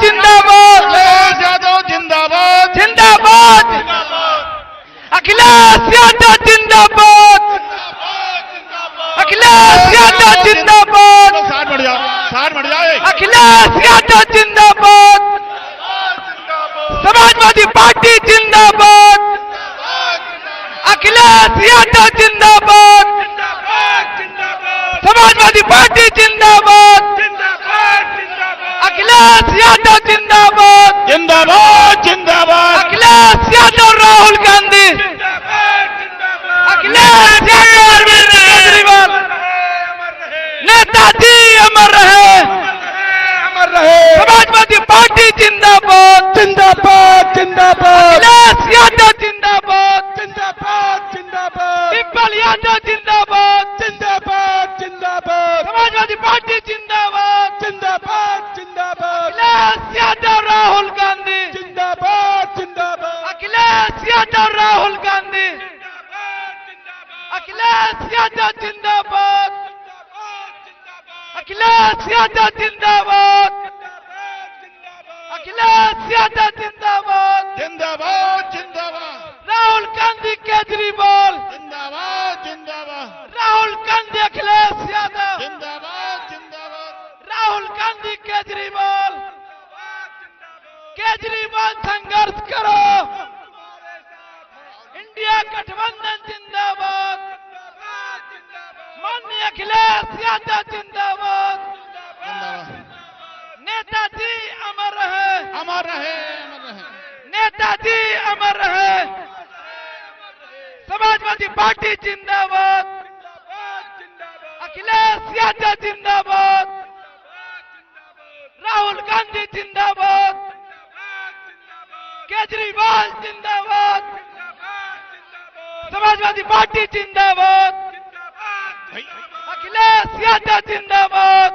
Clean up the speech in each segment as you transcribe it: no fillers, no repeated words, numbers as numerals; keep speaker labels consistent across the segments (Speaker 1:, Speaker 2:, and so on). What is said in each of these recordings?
Speaker 1: जिंदाबाद,
Speaker 2: अखिलेश यादव जिंदाबाद,
Speaker 1: जिंदाबाद, अखिलेश यादव जिंदाबाद, अखिलेश यादव जिंदाबाद,
Speaker 2: 60 बढ़ जाओ, 60 बढ़ जाए।
Speaker 1: अखिलेश यादव जिंदाबाद, समाजवादी पार्टी जिंदाबाद, अखिलेश यादव जिंदाबाद, समाजवादी पार्टी जिंदाबाद, अखिलेश यादव जिंदाबाद,
Speaker 2: जिंदाबाद जिंदाबाद,
Speaker 1: अखिलेश यादव, राहुल गांधी, अखिलेश यादव, अरविंद केजरीवाल, नेताजी अमर रहे, अमर रहे, समाजवादी पार्टी जिंदाबाद, जिंदाबाद, जिंदाबाद, अखिलेश यादव जिंदाबाद, जिंदाबाद, जिंदाबाद, डिम्पल यादव जिंदाबाद, जिंदाबाद, जिंदाबाद, समाजवादी पार्टी जिंदाबाद, जिंदाबाद, जिंदाबाद, अखिलेश यादव, राहुल गांधी, जिंदाबाद, जिंदाबाद, अखिलेश यादव, राहुल गांधी, अखिलेश यादव जिंदाबाद, अखिलेश यादव जिंदाबाद, अखिलेश यादव जिंदाबाद,
Speaker 2: जिंदाबाद जिंदाबाद,
Speaker 1: राहुल गांधी, केजरीवाल,
Speaker 2: जिंदाबाद जिंदाबाद,
Speaker 1: राहुल गांधी, अखिलेश यादव,
Speaker 2: जिंदाबाद जिंदाबाद,
Speaker 1: राहुल गांधी, केजरीवाल, केजरीवाल संघर्ष करो, इंडिया गठबंधन जिंदाबाद, माननीय अखिलेश यादव जिंदाबाद, नेताजी अमर रहे,
Speaker 2: अमर रहे, अमर रहे,
Speaker 1: नेताजी अमर रहे, समाजवादी पार्टी जिंदाबाद, अखिलेश यादव जिंदाबाद, राहुल गांधी जिंदाबाद, केजरीवाल जिंदाबाद, समाजवादी पार्टी जिंदाबाद, अखिलेश यादव जिंदाबाद,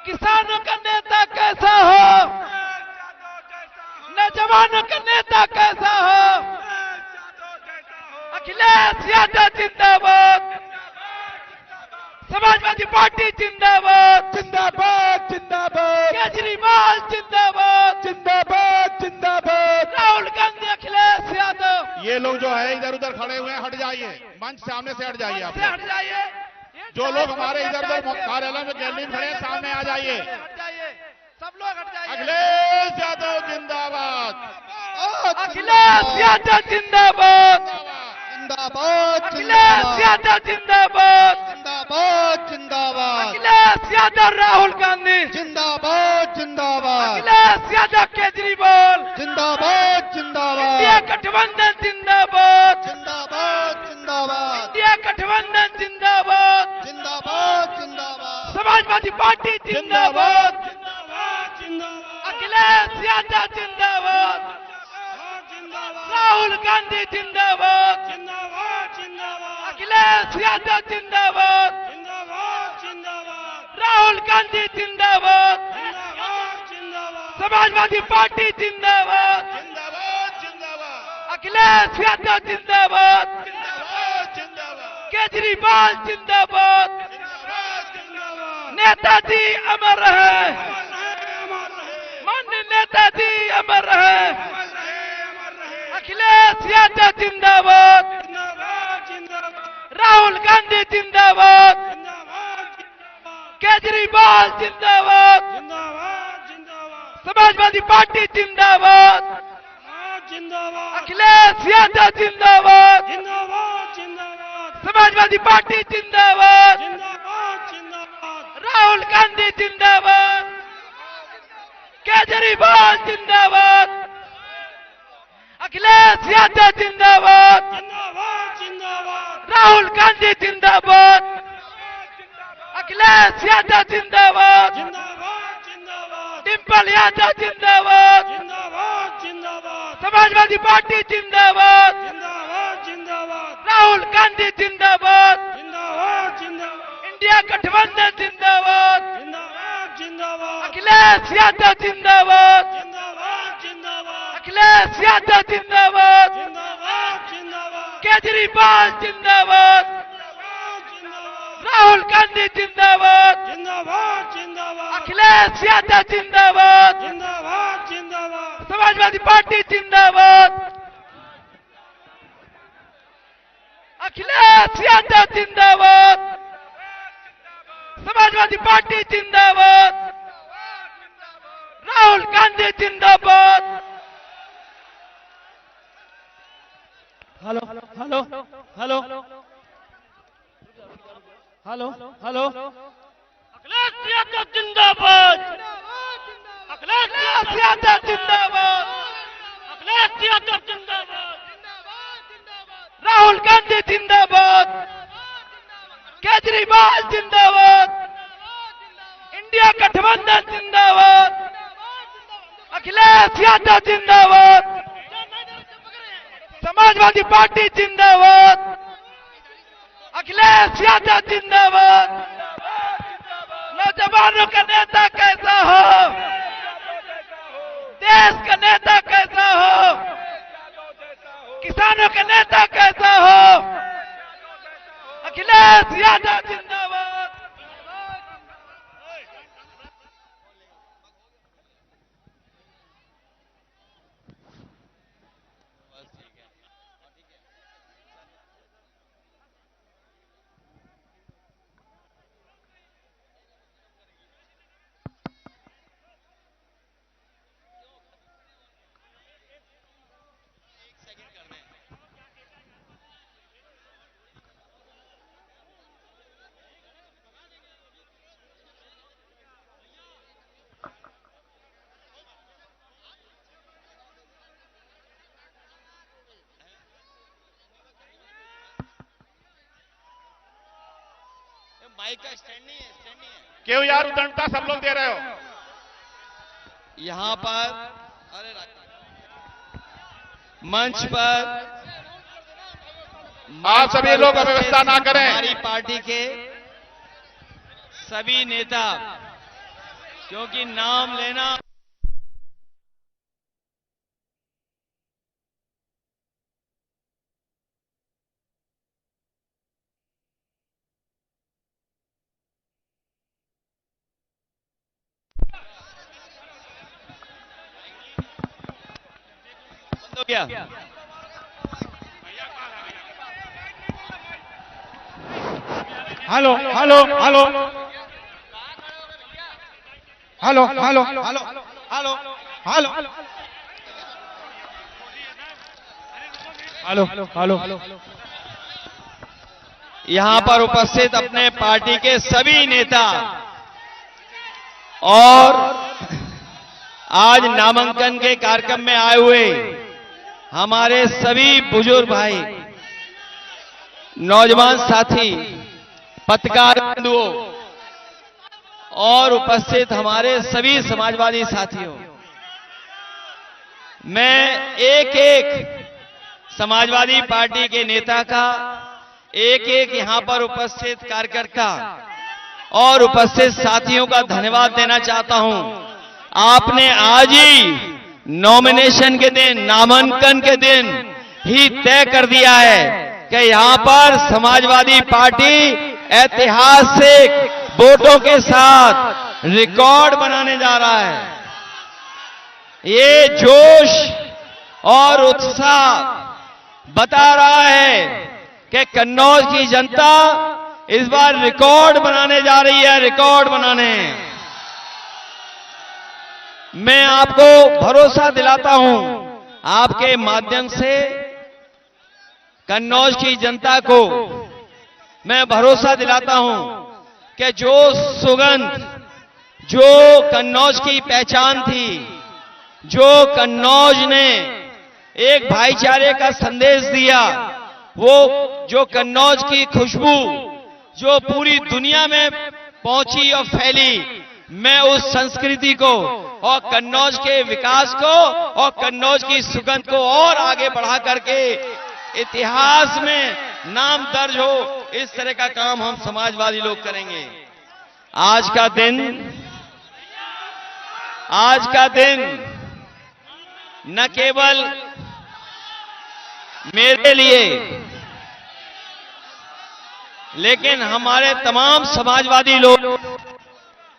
Speaker 1: किसानों का नेता कैसा हो, नौजवानों का नेता कैसा हो, अखिलेश यादव जिंदाबाद, समाजवादी पार्टी जिंदाबाद, जिंदाबाद, जिंदाबाद, केजरीवाल जिंदाबाद, जिंदाबाद, जिंदाबाद, राहुल गांधी, अखिलेश यादव।
Speaker 2: ये लोग जो है इधर उधर खड़े हुए हैं, हट जाइए, मंच सामने से हट जाइए आप लोग।
Speaker 1: हट जाइए,
Speaker 2: जो लोग हमारे इधर उधर कार्यालय में गैलरी में खड़े हैं, सामने आ जाइए।
Speaker 1: हट जाइए, सब लोग हट जाइए।
Speaker 2: अखिलेश यादव जिंदाबाद,
Speaker 1: अखिलेश यादव जिंदाबाद,
Speaker 3: जिंदाबाद,
Speaker 1: अखिलेश यादव जिंदाबाद,
Speaker 3: जिंदाबाद, जिंदाबाद,
Speaker 1: अखिलेश यादव, राहुल गांधी,
Speaker 3: जिंदाबाद, जिंदाबाद,
Speaker 1: अखिलेश यादव, केजरीवाल,
Speaker 3: जिंदाबाद, जिंदाबाद,
Speaker 1: इंडिया गठबंधन जिंदाबाद,
Speaker 3: जिंदाबाद, जिंदाबाद,
Speaker 1: इंडिया गठबंधन जिंदाबाद,
Speaker 3: जिंदाबाद, जिंदाबाद,
Speaker 1: समाजवादी पार्टी जिंदाबाद, अखिलेश यादव जिंदाबाद, राहुल गांधी जिंदाबाद, अखिलेश यादव जिंदाबाद, राहुल गांधी जिंदाबाद, समाजवादी पार्टी जिंदाबाद, अखिलेश यादव जिंदाबाद, केजरीवाल जिंदाबाद, नेताजी अमर रहे, माननीय नेताजी अमर रहे, अखिलेश यादव जिंदाबाद, राहुल गांधी जिंदाबाद, केजरीवाल जिंदाबाद, समाजवादी पार्टी जिंदाबाद, अखिलेश यादव जिंदाबाद, समाजवादी पार्टी जिंदाबाद, राहुल गांधी जिंदाबाद, केजरीवाल जिंदाबाद, अखिलेश यादव जिंदाबाद, राहुल गांधी जिंदाबाद, अखिलेश यादव जिंदाबाद, डिम्पल यादव जिंदाबाद, समाजवादी पार्टी जिंदाबाद, राहुल गांधी जिंदाबाद, इंडिया गठबंधन जिंदाबाद, अखिलेश यादव जिंदाबाद, अखिलेश यादव जिंदाबाद, केजरीवाल जिंदाबाद, राहुल गांधी जिंदाबाद,
Speaker 3: जिंदाबाद, जिंदाबाद,
Speaker 1: अखिलेश यादव जिंदाबाद। समाजवादी पार्टी जिंदाबाद, अखिलेश यादव जिंदाबाद, समाजवादी पार्टी जिंदाबाद, राहुल गांधी जिंदाबाद।
Speaker 4: Hello hello hello hello hello
Speaker 1: Akhilesh Yadav जिंदाबाद, अखिलेश यादव जिंदाबाद, अखिलेश यादव जिंदाबाद, राहुल गांधी जिंदाबाद, केजरीवाल जिंदाबाद, इंडिया गठबंधन जिंदाबाद, अखिलेश यादव जिंदाबाद, समाजवादी पार्टी जिंदाबाद, अखिलेश यादव जिंदाबाद। नौजवानों का नेता कैसा हो, देश का नेता कैसा हो, किसानों का नेता कैसा हो, अखिलेश यादव जिंदाबाद।
Speaker 5: माइक का स्टैंड नहीं है, स्टैंड नहीं है।
Speaker 2: क्यों यार उदंडता सब लोग दे रहे हो?
Speaker 5: यहाँ पर अरे मंच पर
Speaker 2: आप सभी लोग अव्यवस्था ना करें।
Speaker 5: हमारी पार्टी के सभी नेता, क्योंकि नाम लेना बंद हो गया।
Speaker 3: Hello hello hello hello hello hello hello hello hello hello
Speaker 5: यहां पर उपस्थित अपने पार्टी के सभी नेता और आज नामांकन के कार्यक्रम में आए हुए हमारे सभी बुजुर्ग भाई, नौजवान साथी, पत्रकार बंधुओं और उपस्थित हमारे सभी समाजवादी साथियों, मैं एक एक समाजवादी पार्टी के नेता का, एक एक यहां पर उपस्थित कार्यकर्ता और उपस्थित साथियों का धन्यवाद देना चाहता हूं। आपने आज ही नॉमिनेशन के दिन, नामांकन के दिन ही तय कर दिया है कि यहां पर समाजवादी पार्टी ऐतिहासिक वोटों के साथ रिकॉर्ड बनाने जा रहा है। ये जोश और उत्साह बता रहा है कि कन्नौज की जनता इस बार रिकॉर्ड बनाने जा रही है, रिकॉर्ड बनाने। मैं आपको भरोसा दिलाता हूं, आपके माध्यम से कन्नौज की जनता को मैं भरोसा दिलाता हूं कि जो सुगंध, जो कन्नौज की पहचान थी, जो कन्नौज ने एक भाईचारे का संदेश दिया, वो जो कन्नौज की खुशबू जो पूरी दुनिया में पहुंची और फैली, मैं उस संस्कृति को और कन्नौज के विकास को और कन्नौज की सुगंध को और आगे बढ़ा करके इतिहास में नाम दर्ज हो, इस तरह का काम हम समाजवादी लोग करेंगे। आज का दिन न केवल मेरे लिए, लेकिन हमारे तमाम समाजवादी लोग,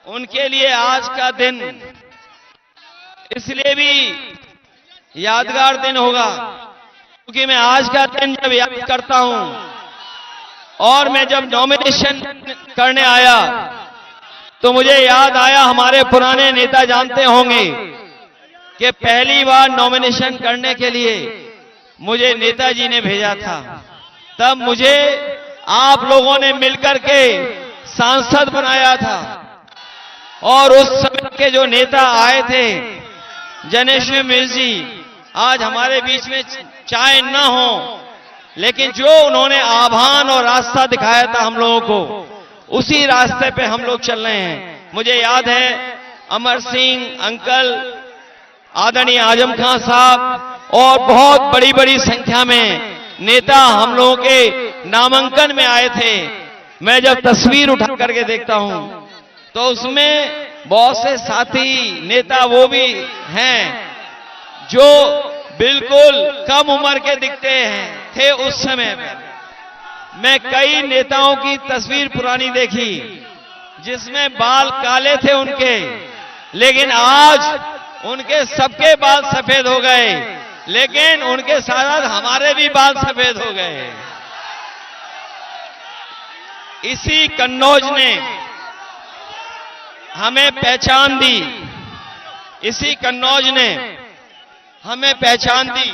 Speaker 5: उनके लिए आज का दिन इसलिए भी यादगार दिन होगा, क्योंकि मैं आज का दिन जब याद करता हूं और मैं जब नॉमिनेशन करने आया तो मुझे याद आया, हमारे पुराने नेता जानते होंगे कि पहली बार नॉमिनेशन करने के लिए मुझे नेताजी ने भेजा था। तब मुझे आप लोगों ने मिलकर के सांसद बनाया था और उस समय के जो नेता आए थे, जनेश्वर मिश्र जी, आज हमारे बीच में चाहे न हो, लेकिन जो उन्होंने आह्वान और रास्ता दिखाया था हम लोगों को, उसी रास्ते पे हम लोग चल रहे हैं। मुझे याद है अमर सिंह अंकल, आदरणीय आजम खान साहब और बहुत बड़ी बड़ी संख्या में नेता हम लोगों के नामांकन में आए थे। मैं जब तस्वीर उठा करके देखता हूं तो उसमें बहुत से साथी नेता वो भी हैं जो बिल्कुल कम उम्र के दिखते थे उस समय में। मैं कई नेताओं की तस्वीर पुरानी देखी जिसमें बाल काले थे उनके, लेकिन आज उनके सबके बाल सफेद हो गए, लेकिन उनके साथ हमारे भी बाल सफेद हो गए। इसी कन्नौज ने हमें पहचान दी, इसी कन्नौज ने हमें पहचान दी,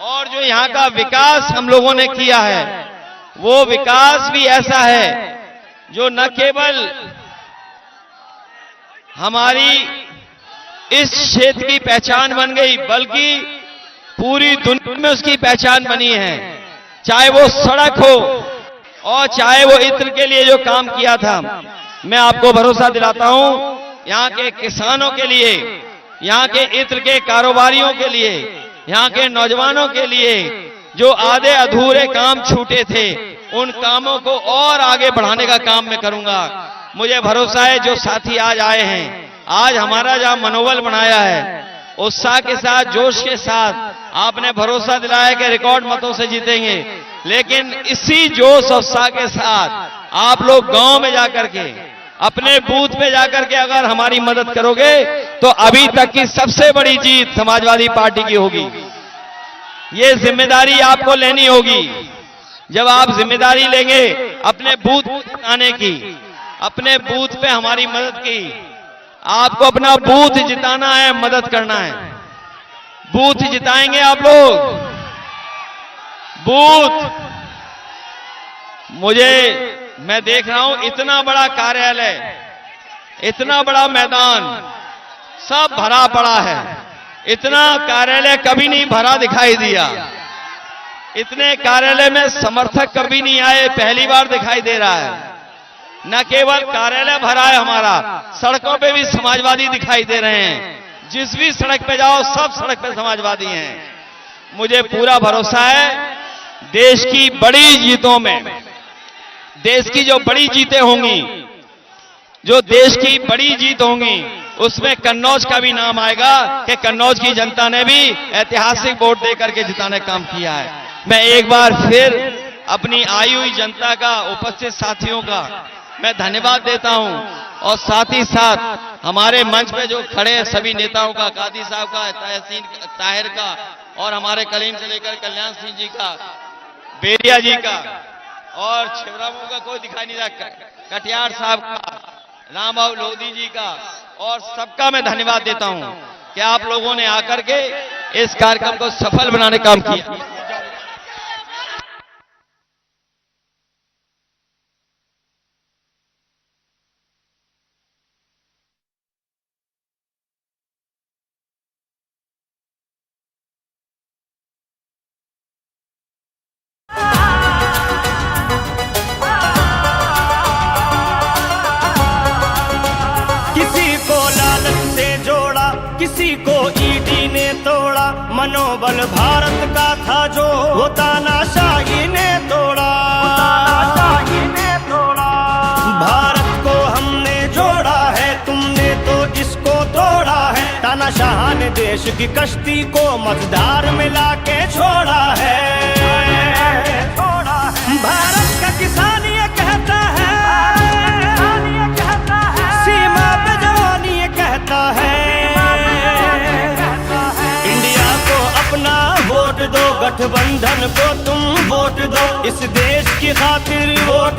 Speaker 5: और जो यहां का विकास हम लोगों ने किया है वो विकास भी ऐसा है जो न केवल हमारी इस क्षेत्र की पहचान बन गई बल्कि पूरी दुनिया में उसकी पहचान बनी है। चाहे वो सड़क हो और चाहे वो इत्र के लिए जो काम किया था, मैं आपको भरोसा दिलाता हूं, यहां के किसानों के लिए, यहां के इत्र के कारोबारियों के लिए, यहां के नौजवानों के लिए जो आधे अधूरे काम छूटे थे, उन कामों को और आगे बढ़ाने का काम मैं करूंगा। मुझे भरोसा है जो साथी आज आए हैं, आज हमारा जहां मनोबल बनाया है, उत्साह के साथ, जोश के साथ आपने भरोसा दिलाया कि रिकॉर्ड मतों से जीतेंगे, लेकिन इसी जोश और उत्साह के साथ आप लोग गांव में जाकर के, अपने बूथ में जाकर के अगर हमारी मदद करोगे तो अभी तक की सबसे बड़ी जीत समाजवादी पार्टी की होगी। ये जिम्मेदारी आपको लेनी होगी। जब आप जिम्मेदारी लेंगे अपने बूथ आने की, अपने बूथ पे हमारी मदद की, आपको अपना बूथ जिताना है, मदद करना है। बूथ जिताएंगे आप लोग, बूथ। मैं देख रहा हूं इतना बड़ा कार्यालय, इतना बड़ा मैदान, सब भरा पड़ा है। इतना कार्यालय कभी नहीं भरा दिखाई दिया, इतने कार्यालय में समर्थक कभी नहीं आए, पहली बार दिखाई दे रहा है। न केवल कार्यालय भरा है हमारा, सड़कों पे भी समाजवादी दिखाई दे रहे हैं। जिस भी सड़क पे जाओ सब सड़क पे समाजवादी हैं। मुझे पूरा भरोसा है देश की बड़ी जीतों में, देश की जो बड़ी जीतें होंगी, जो देश की बड़ी जीत होंगी, उसमें कन्नौज का भी नाम आएगा कि कन्नौज की जनता ने भी ऐतिहासिक वोट देकर के जिताने का काम किया है। मैं एक बार फिर अपनी आई हुई जनता का, उपस्थित साथियों का मैं धन्यवाद देता हूं, और साथ ही साथ हमारे मंच पे जो खड़े हैं सभी नेताओं का, कादी साहब का, तहसीन ताहिर का, और हमारे कलीम से लेकर कल्याण सिंह जी का, बेरिया जी का, और छिबरामऊ का कोई दिखाई नहीं रहा, कटियार साहब का, रामबाबू लोधी जी का, और सबका मैं धन्यवाद देता हूं कि आप लोगों ने आकर के इस कार्यक्रम को सफल बनाने का काम किया।
Speaker 6: किसी को ईडी ने तोड़ा, मनोबल भारत का था जो वो तानाशाही ने तोड़ा। भारत को हमने जोड़ा है, तुमने तो इसको तोड़ा है। तानाशाह ने देश की कश्ती को मझधार में लाके छोड़ा है। भारत का किसान ये कहता है, सीमा पे जवान ये कहता है, इंडिया को महागठबंधन को तुम वोट दो, इस देश की खातिर वोट